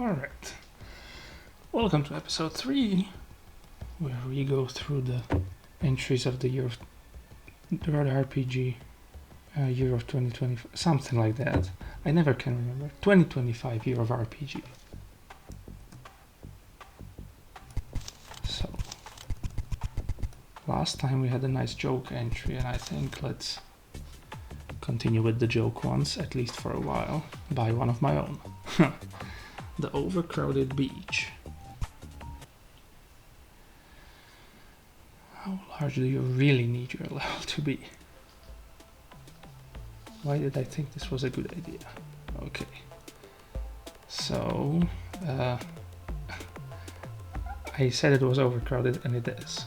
Alright, welcome to episode 3, where we go through the entries of the year of the RPG, year of 2020, something like that. I never can remember. 2025 year of RPG. So, last time we had a nice joke entry, and I think let's continue with the joke ones, at least for a while, by one of my own. The Overcrowded Beach. How large do you really need your level to be? Why did I think this was a good idea? Okay. So, I said it was overcrowded, and it is.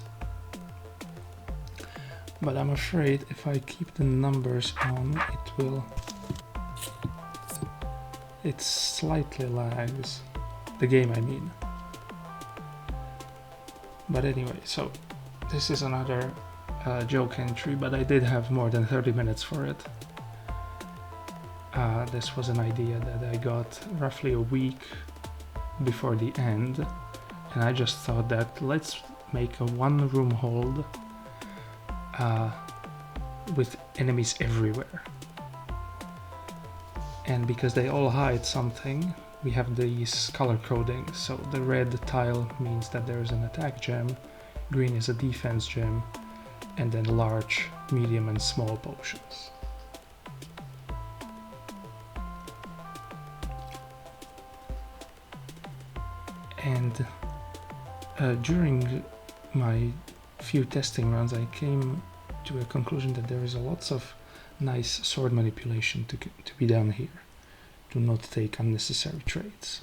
But I'm afraid if I keep the numbers on, it slightly lags. The game, I mean. But anyway, so this is another joke entry, but I did have more than 30 minutes for it. This was an idea that I got roughly a week before the end, and I just thought that let's make a one-room hold with enemies everywhere. And because they all hide something, we have these color coding. So the red tile means that there is an attack gem, green is a defense gem, and then large, medium, and small potions. And during my few testing runs, I came to a conclusion that there is lots of nice sword manipulation to be done here. Do not take unnecessary trades.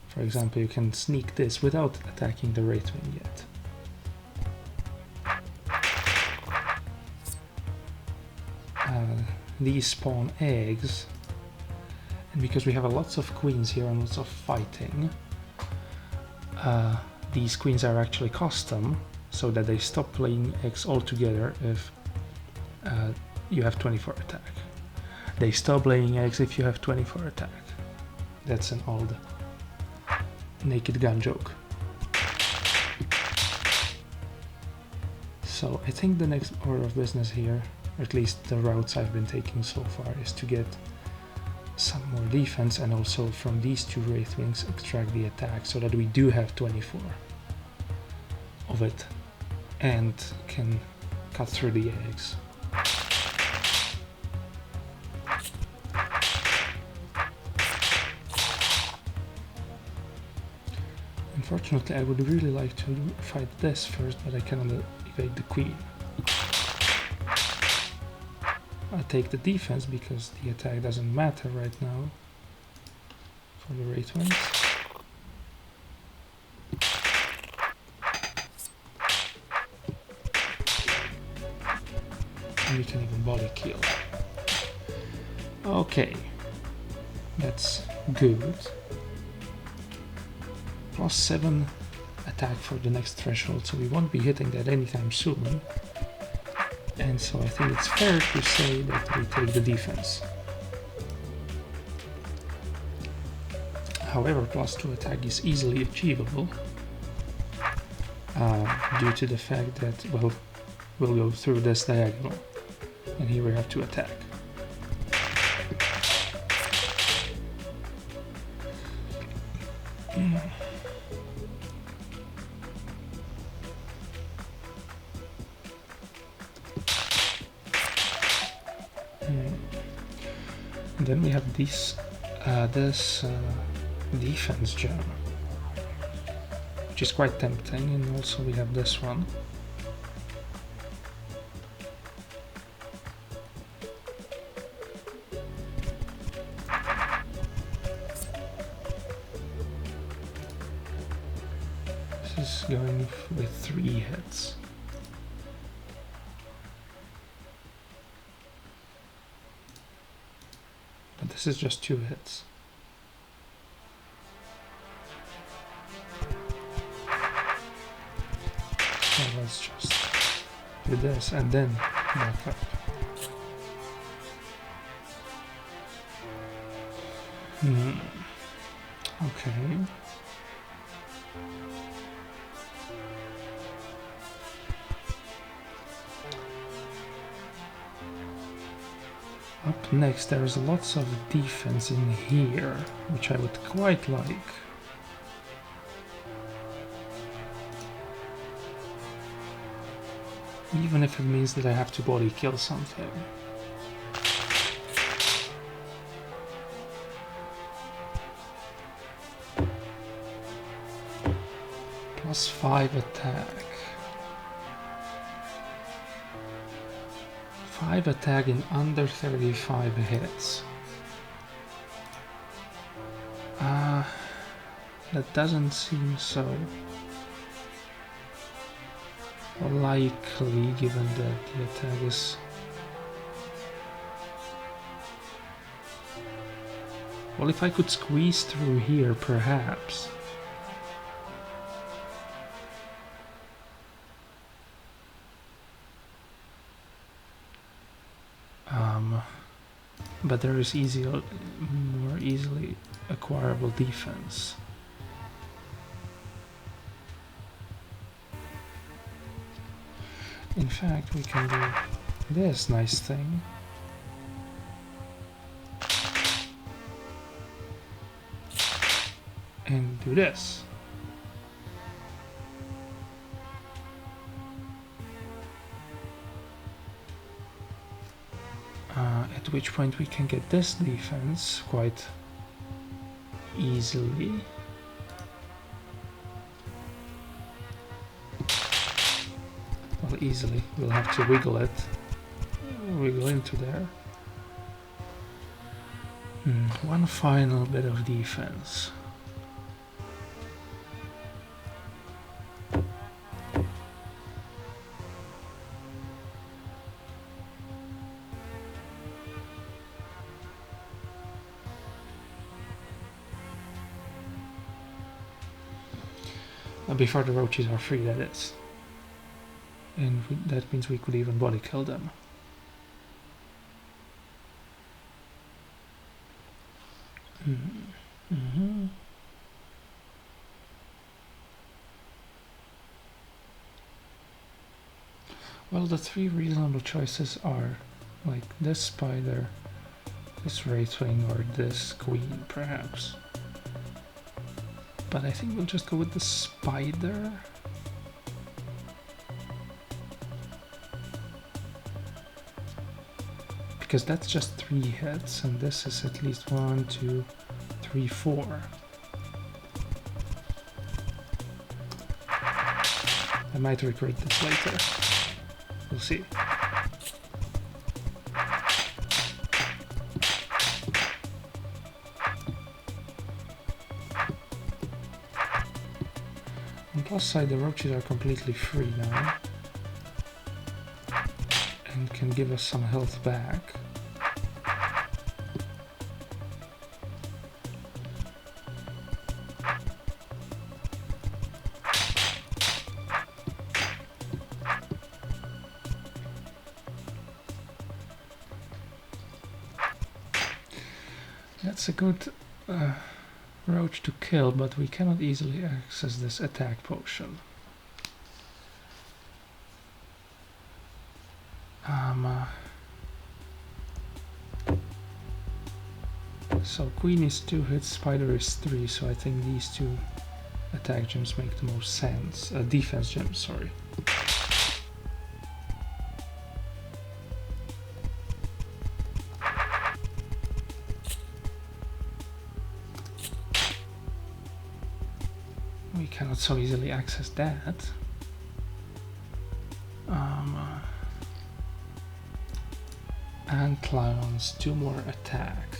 For example, you can sneak this without attacking the Wraithwing yet. These spawn eggs, and because we have lots of queens here and lots of fighting, these queens are actually custom, so that they stop laying eggs altogether if you have 24 attack. They stop laying eggs if you have 24 attack. That's an old Naked Gun joke. So I think the next order of business here, or at least the routes I've been taking so far, is to get some more defense, and also from these two Wraithwings extract the attack so that we do have 24 of it and can cut through the eggs. Unfortunately, I would really like to fight this first, but I cannot evade the queen. I take the defense because the attack doesn't matter right now for the Wraithwings. And we can even body kill. Okay, that's good. +7 attack for the next threshold, so we won't be hitting that anytime soon. And so I think it's fair to say that we take the defense. However, +2 attack is easily achievable due to the fact that, well, we'll go through this diagonal, and here we have to attack. And then we have this defense gem, which is quite tempting, and also we have this one. This is going with 3 hits. But this is just 2 hits. So let's just do this and then back up. Okay. Up next, there's lots of defense in here, which I would quite like. Even if it means that I have to body kill something. +5 attack. 5 attack in under 35 hits. That doesn't seem so likely, given that the attack is... Well, if I could squeeze through here, perhaps. But there is more easily acquirable defense. In fact, we can do this nice thing. And do this. At which point we can get this defense quite easily. Well, easily. We'll have to wiggle it. Wiggle into there. One final bit of defense. Before the roaches are free, that is. And that means we could even body kill them. Well, the 3 reasonable choices are like this spider, this wraithwing, or this queen, perhaps. But I think we'll just go with the spider. Because that's just 3 hits, and this is at least 1, 2, 3, 4. I might regret this later. We'll see. On the plus side, the roaches are completely free now. And can give us some health back. That's a good roach to kill, but we cannot easily access this attack potion. So queen is 2 hits, spider is 3, so I think these 2 attack gems make the most sense. Defense gems, sorry. We cannot so easily access that. Ant lions, 2 more attack.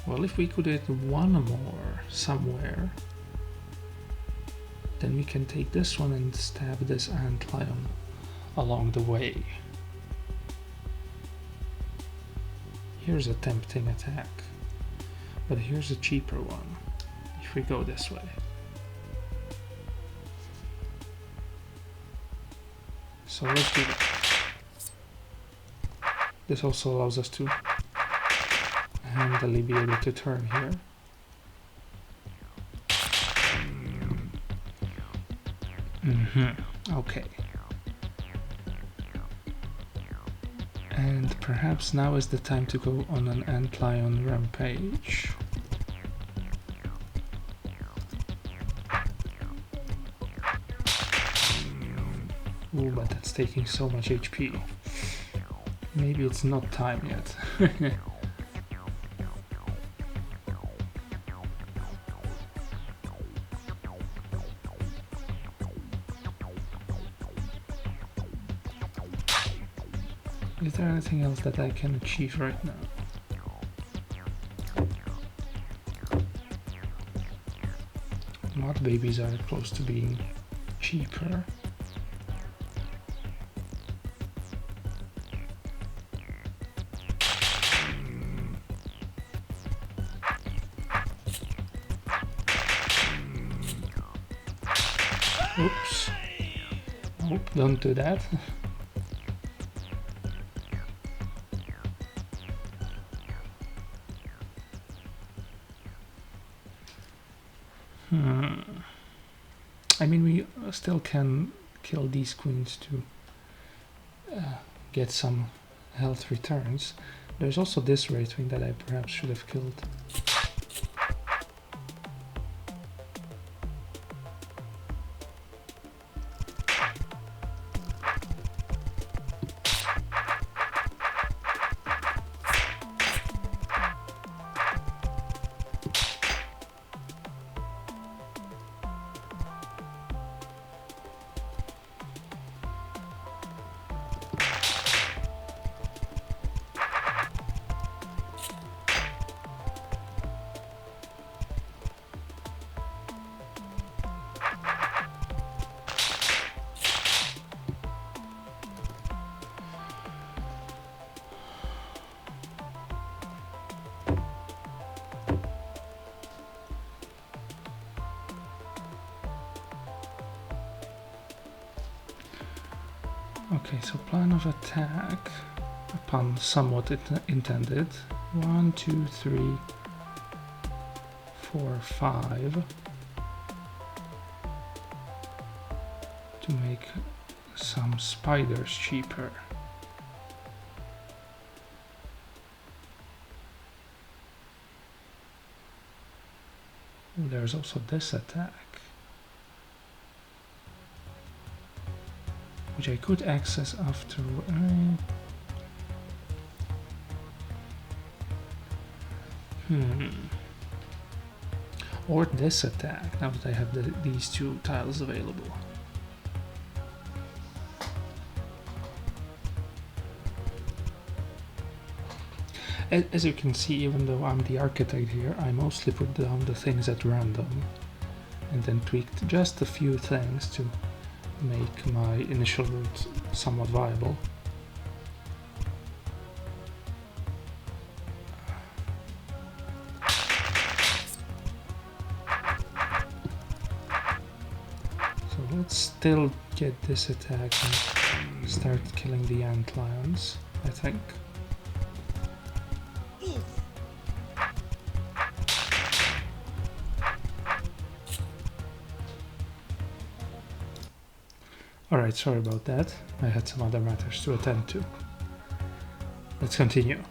Well, if we could hit 1 more somewhere, then we can take this one and stab this ant lion along the way. Here's a tempting attack, but here's a cheaper one if we go this way. So let's do that. This also allows us to handily be able to turn here. Okay. And perhaps now is the time to go on an antlion rampage. Ooh, but that's taking so much HP. Maybe it's not time yet. Is there anything else that I can achieve right now? Mod babies are close to being cheaper. Oops. Nope, don't do that. I mean, we still can kill these queens to get some health returns. There's also this wraithwing that I perhaps should have killed. Okay, so plan of attack, upon somewhat intended. 1, 2, 3, 4, 5. To make some spiders cheaper. There's also this attack, which I could access after. Or this attack, now that I have these two tiles available. As you can see, even though I'm the architect here, I mostly put down the things at random and then tweaked just a few things to make my initial route somewhat viable. So let's still get this attack and start killing the antlions, I think. Alright, sorry about that. I had some other matters to attend to. Let's continue.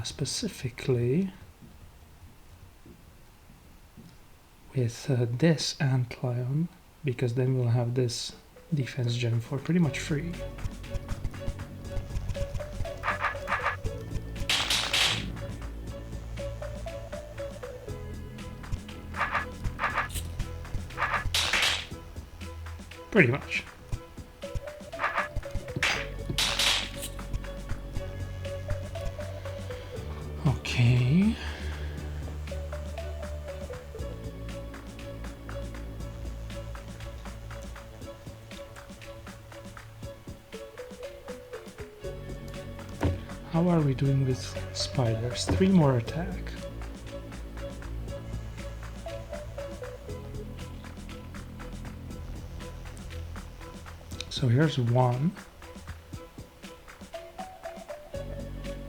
Specifically with this antlion, because then we'll have this defense gem for pretty much free. Pretty much. Okay. How are we doing with spiders? 3 more attack. So here's one.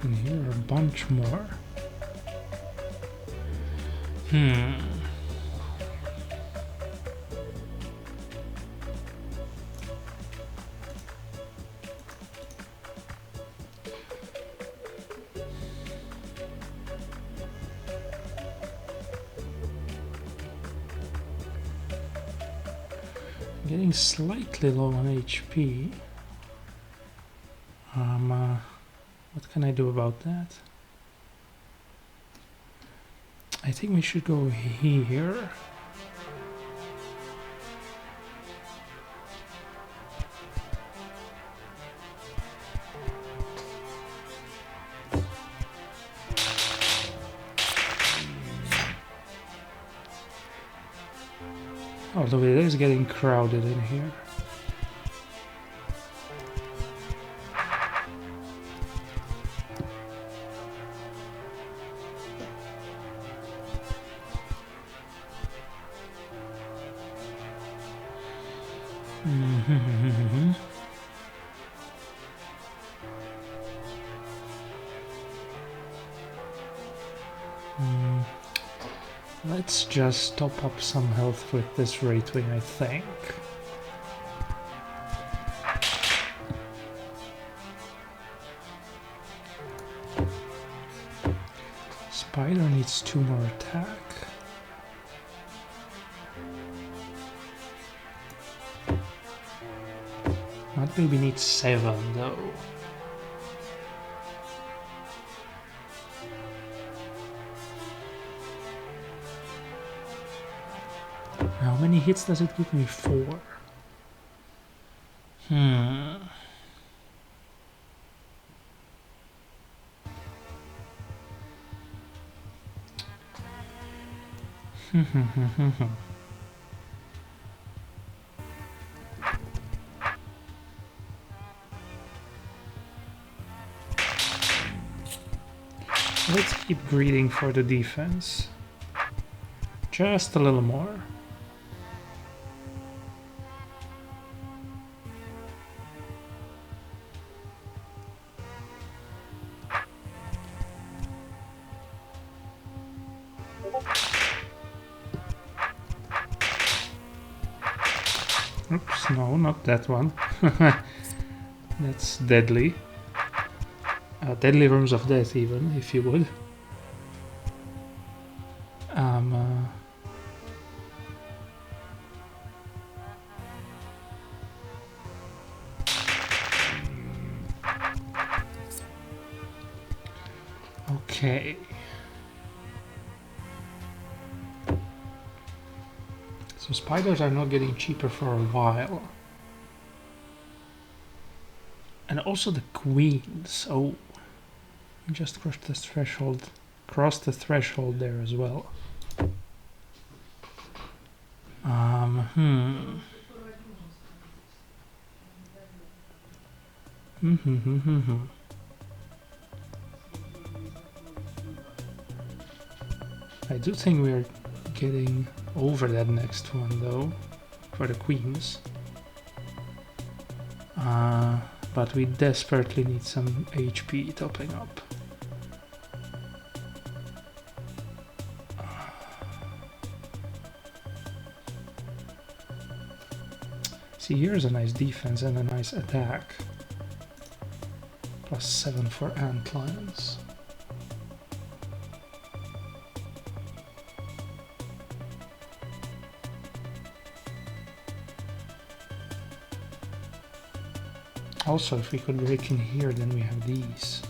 And here are a bunch more. Getting slightly low on HP. What can I do about that? I think we should go here. Although it is getting crowded in here. Let's just top up some health with this Wraith Wing, I think. Spider needs 2 more attack. Mud Baby needs 7 though. How many hits does it give me? 4. Let's keep greeting for the defense. Just a little more. Oops, no, not that one. That's deadly. Deadly Rooms of Death even, if you would. Okay. So spiders are not getting cheaper for a while. And also the queens. Oh, just crossed the threshold. Crossed the threshold there as well. I do think we're getting over that next one though, for the queens. But we desperately need some HP topping up. See, here's a nice defense and a nice attack. +7 for antlions. Also, if we could break in here, then we have these.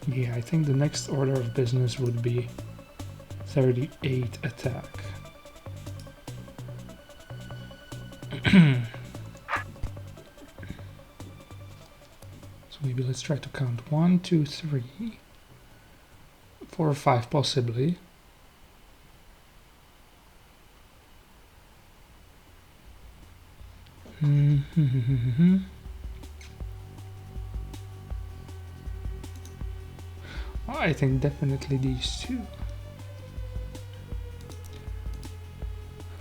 Yeah, I think the next order of business would be 38 attack. So maybe let's try to count 1, 2, 3, 4 or 5 possibly. I think definitely these two.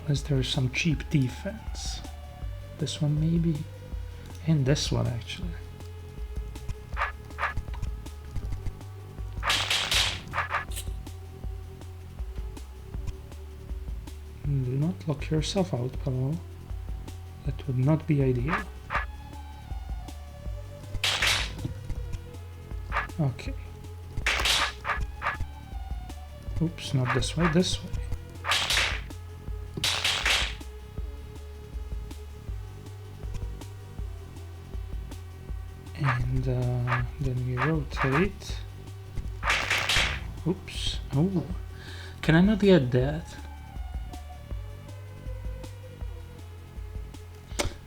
Unless there's some cheap defense. This one maybe. And this one actually. Do not lock yourself out, Palo. That would not be ideal. Okay. Oops, not this way, this way. And then we rotate. Oops. Oh, can I not get that?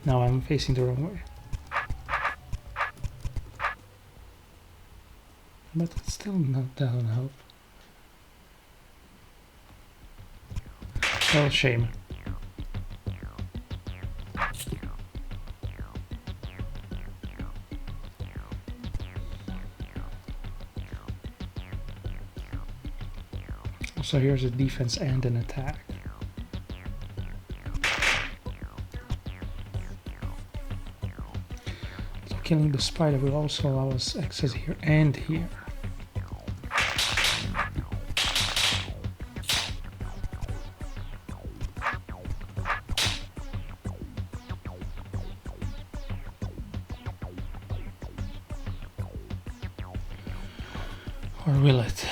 No, I'm facing the wrong way. But it's still not down help. Well, shame. So here's a defense and an attack. So killing the spider will also allow us access here and here. Or will it?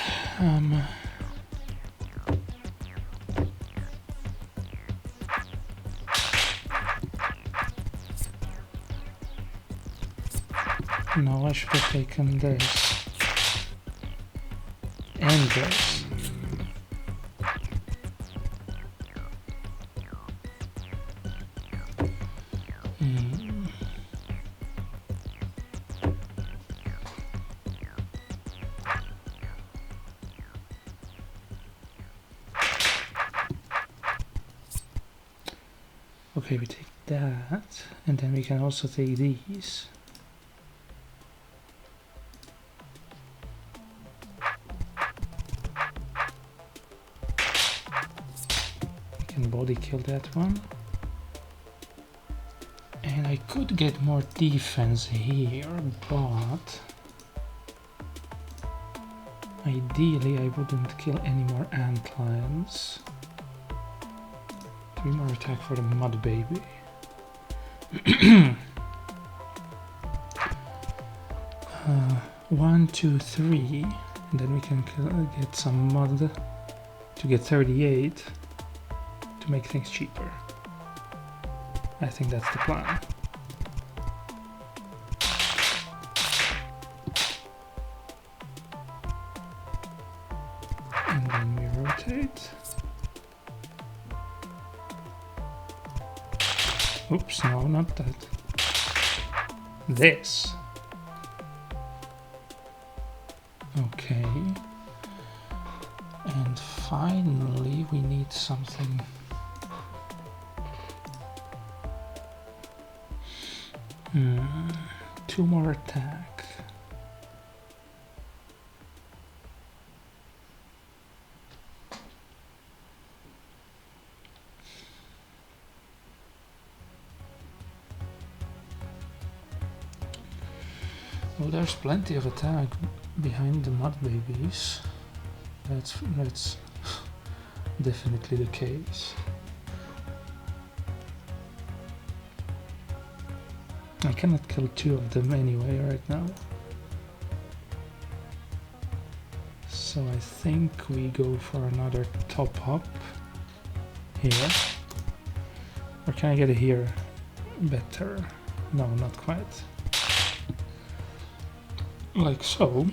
No, I should have taken this and this. Okay, we take that, and then we can also take these. We can body kill that one. And I could get more defense here, but ideally I wouldn't kill any more antlions. 3 more attack for the mud baby. 1, 2, 3, and then we can get some mud to get 38 to make things cheaper. I think that's the plan. And then we rotate. Oops, no, not that. This. Okay. And finally, we need something. Two more attack. Well, there's plenty of attack behind the mud babies. That's definitely the case. I cannot kill 2 of them anyway right now. So I think we go for another top up here. Or can I get it here better? No, not quite. Like so.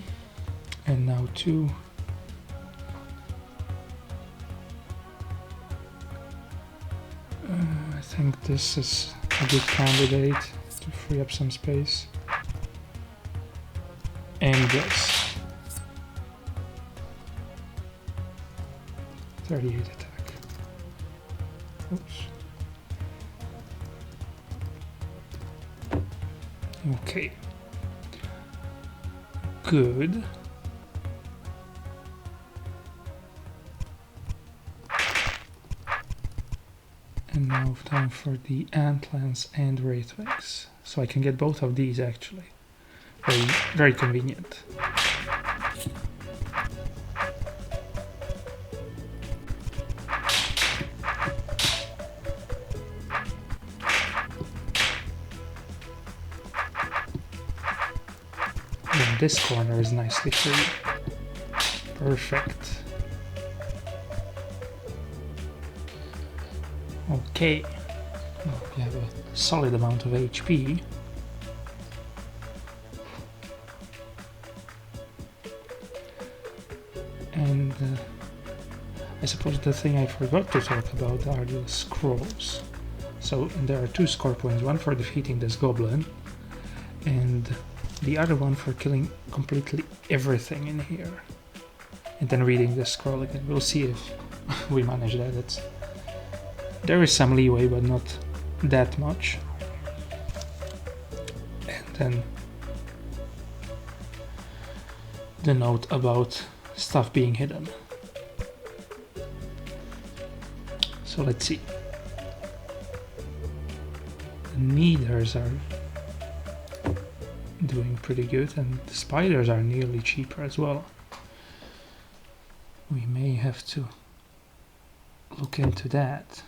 And now 2. I think this is a good candidate to free up some space. And this. 38 attack. Oops. Okay. Good. And now time for the Antlans and Wraithwings. So I can get both of these actually. Very, very convenient. And this corner is nicely free. Perfect. Okay. Well, we have a solid amount of HP. And I suppose the thing I forgot to talk about are the scrolls. So there are 2 score points, one for defeating this goblin and the other one for killing completely everything in here. And then reading the scroll again. We'll see if we manage that. There is some leeway, but not that much. And then the note about stuff being hidden. So let's see. The needers are doing pretty good, and the spiders are nearly cheaper as well. We may have to look into that.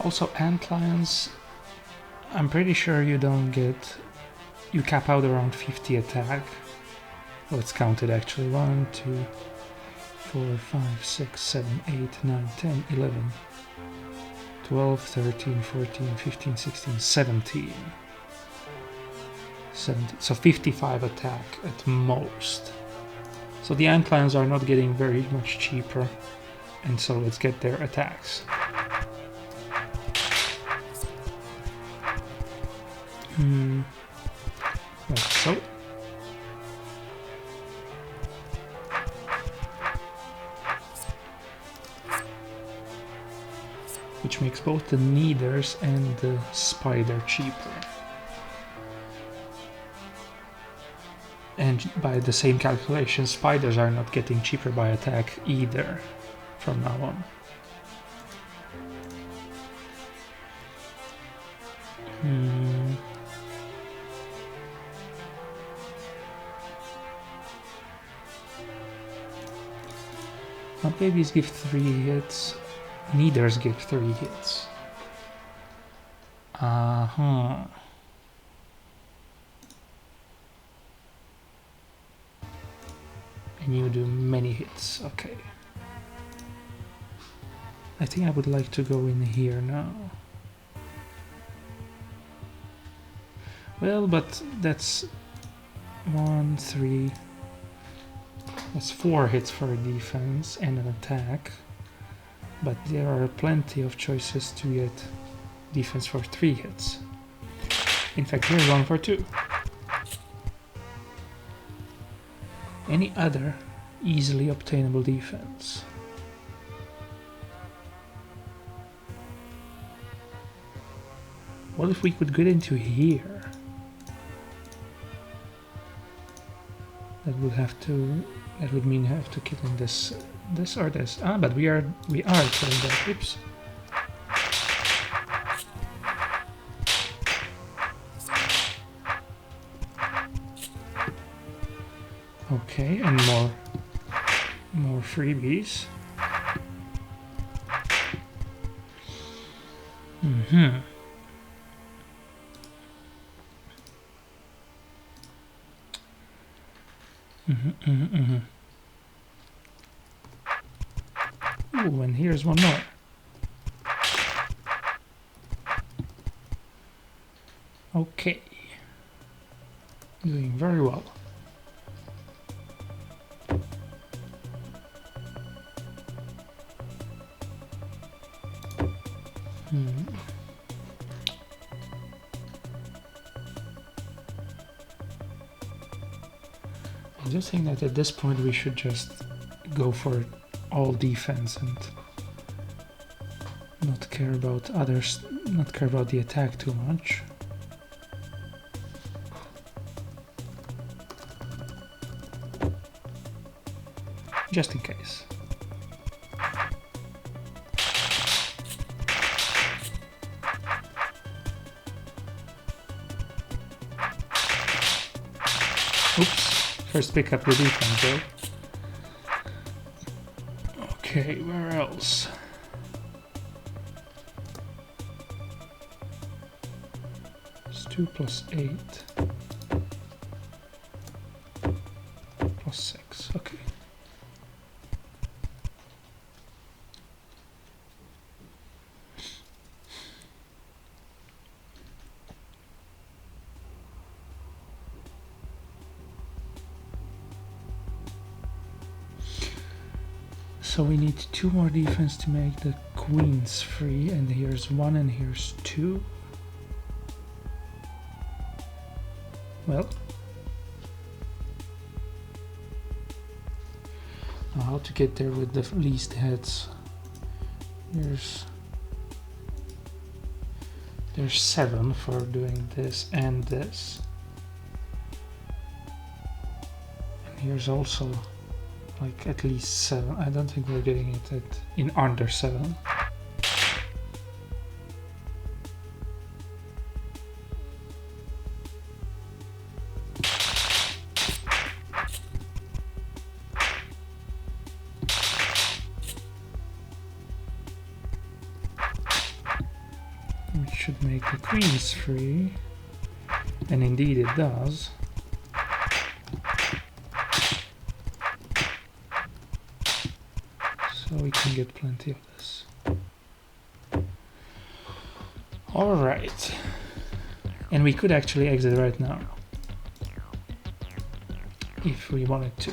Also, Antlans, I'm pretty sure you don't get... You cap out around 50 attack. Well, it's counted actually. 1, 2, 4, 5, 6, 7, 8, 9, 10, 11, 12, 13, 14, 15, 16, 17. 17. So 55 attack at most. So the Antlans are not getting very much cheaper. And so let's get their attacks. Like so. Which makes both the needers and the spider cheaper. And by the same calculation, spiders are not getting cheaper by attack either from now on. Not babies give 3 hits. Needers give 3 hits. And you do many hits, okay. I think I would like to go in here now. Well, but that's 1, 3... That's 4 hits for a defense and an attack. But there are plenty of choices to get defense for 3 hits. In fact, here's one for 2. Any other easily obtainable defense? What if we could get into here? That would mean have to kill in this or this. Ah, but we are killing that. Oops. Okay, and more freebies. Ooh, and here's one more. Okay. Doing very well. I just think that at this point we should just go for all defense and not care about others, not care about the attack too much. Just in case. first pick up the defense though. Okay, where else? It's 2 plus 8 plus 6, okay. So we need 2 more defense to make the queens free, and here's 1 and here's 2. Well, now how to get there with the least heads? There's 7 for doing this and this, and here's also like at least 7. I don't think we're getting it in under 7. Which should make the queens free, and indeed it does. So we can get plenty of this. Alright. And we could actually exit right now. If we wanted to.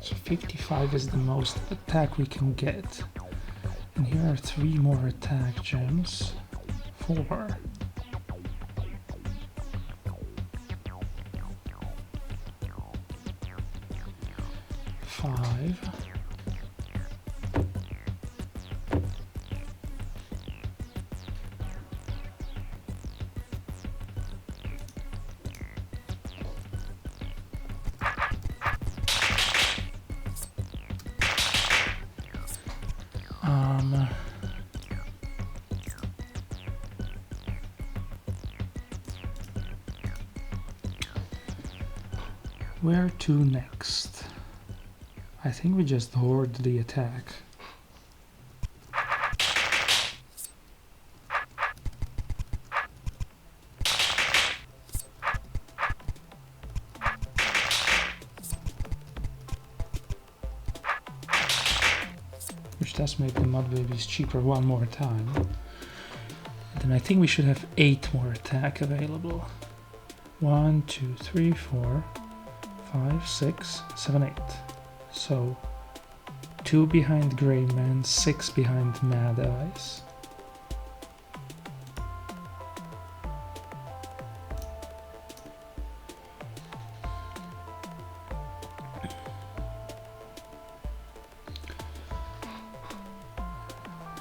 So 55 is the most attack we can get. And here are 3 more attack gems. 4. 5. Where to next? I think we just hoard the attack. Which does make the mud babies cheaper one more time. And then I think we should have 8 more attack available. 1, 2, 3, 4, 5, 6, 7, 8. So 2 behind Grey Man, 6 behind Mad Eyes.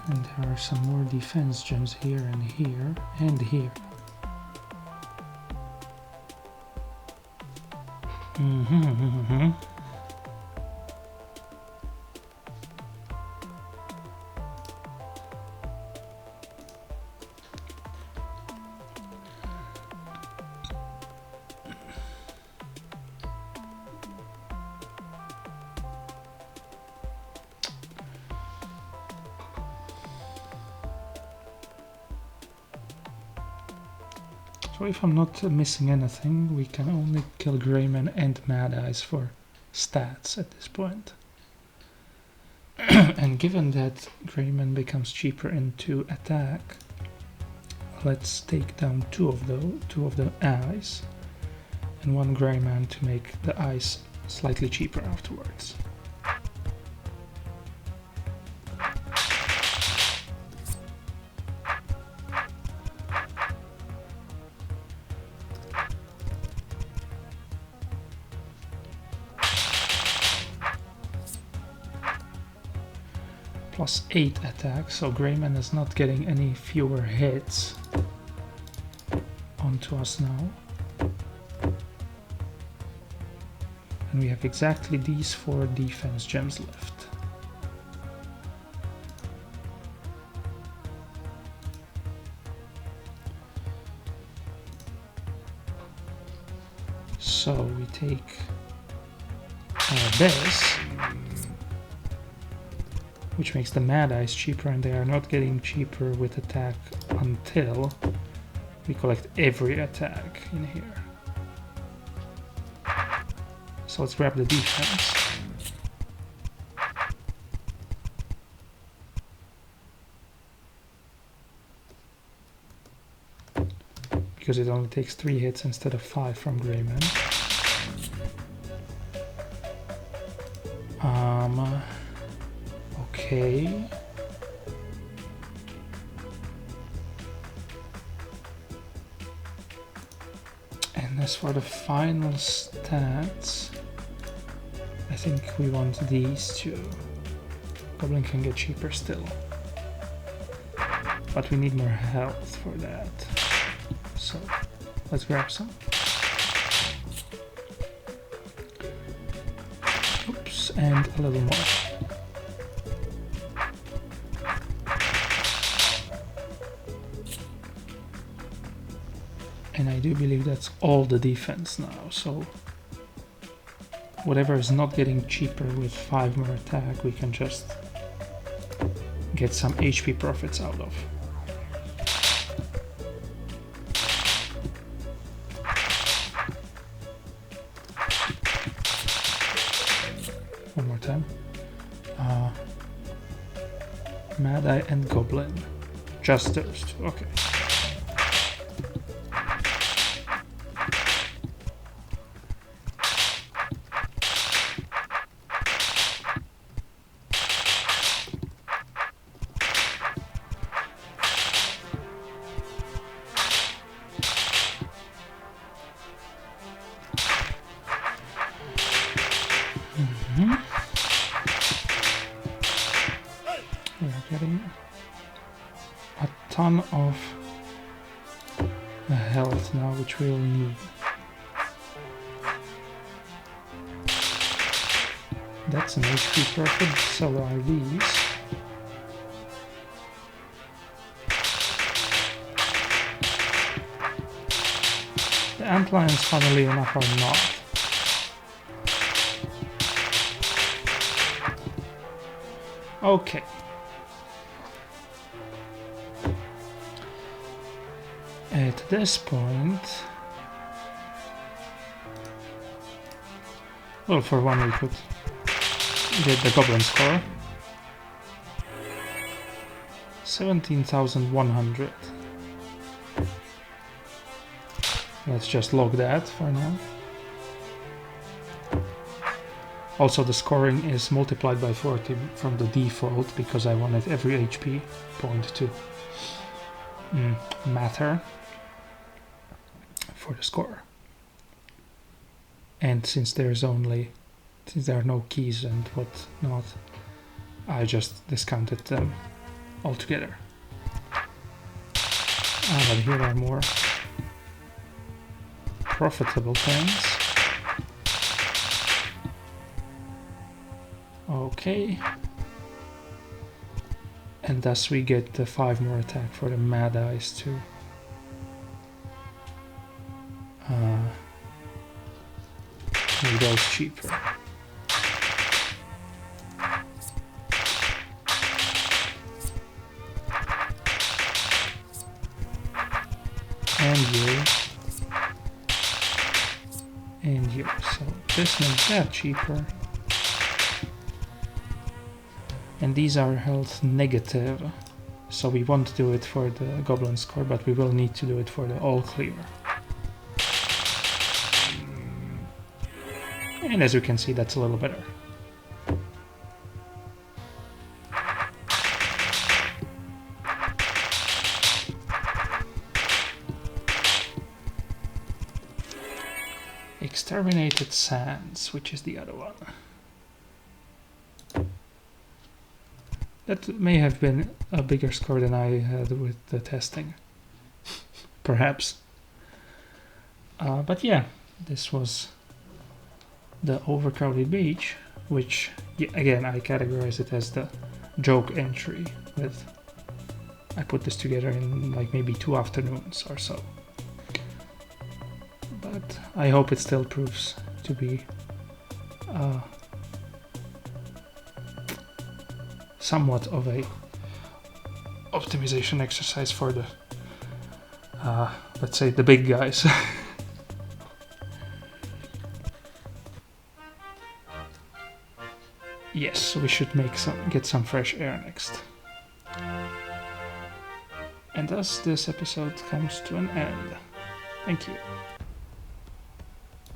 And there are some more defense gems here and here and here. So if I'm not missing anything, we can only kill Greyman and Mad Eyes for stats at this point. And given that Greyman becomes cheaper into attack, let's take down two of the eyes and 1 Greyman to make the eyes slightly cheaper afterwards. Plus 8 attack, so Greyman is not getting any fewer hits. come to us now. And we have exactly these 4 defense gems left. So we take this, which makes the Mad Eyes cheaper, and they are not getting cheaper with attack until we collect every attack in here. So let's grab the defense. Because it only takes 3 hits instead of 5 from Greyman. Okay. And as for the final stats, I think we want these two. Goblin can get cheaper still. But we need more health for that. So let's grab some. Oops, and a little more. And I do believe that's all the defense now, so whatever is not getting cheaper with 5 more attack, we can just get some HP profits out of. One more time. Mad Eye and Goblin. Just those two, okay. Ton of health now, which we'll need. That's an HP profit, so are these. The antlions, funnily enough, are not. Okay. At this point, well, for one we could get the Goblin score. 17,100. Let's just log that for now. Also, the scoring is multiplied by 40 from the default because I wanted every HP point to matter for the score. And since there are no keys and whatnot, I just discounted them altogether. But here are more profitable things. Okay. And thus we get the 5 more attack for the Mad Eyes too. Make those cheaper. And you. And you. So this makes that cheaper. And these are health negative. So we won't do it for the Goblin score, but we will need to do it for the all clear. And as you can see, that's a little better. Exterminated Sands, which is the other one. That may have been a bigger score than I had with the testing. Perhaps. But yeah, this was the Overcrowded Beach, which again I categorize it as the joke entry. With I put this together in like maybe 2 afternoons or so. But I hope it still proves to be somewhat of a optimization exercise for the let's say the big guys. Yes, we should get some fresh air next. And thus this episode comes to an end. Thank you.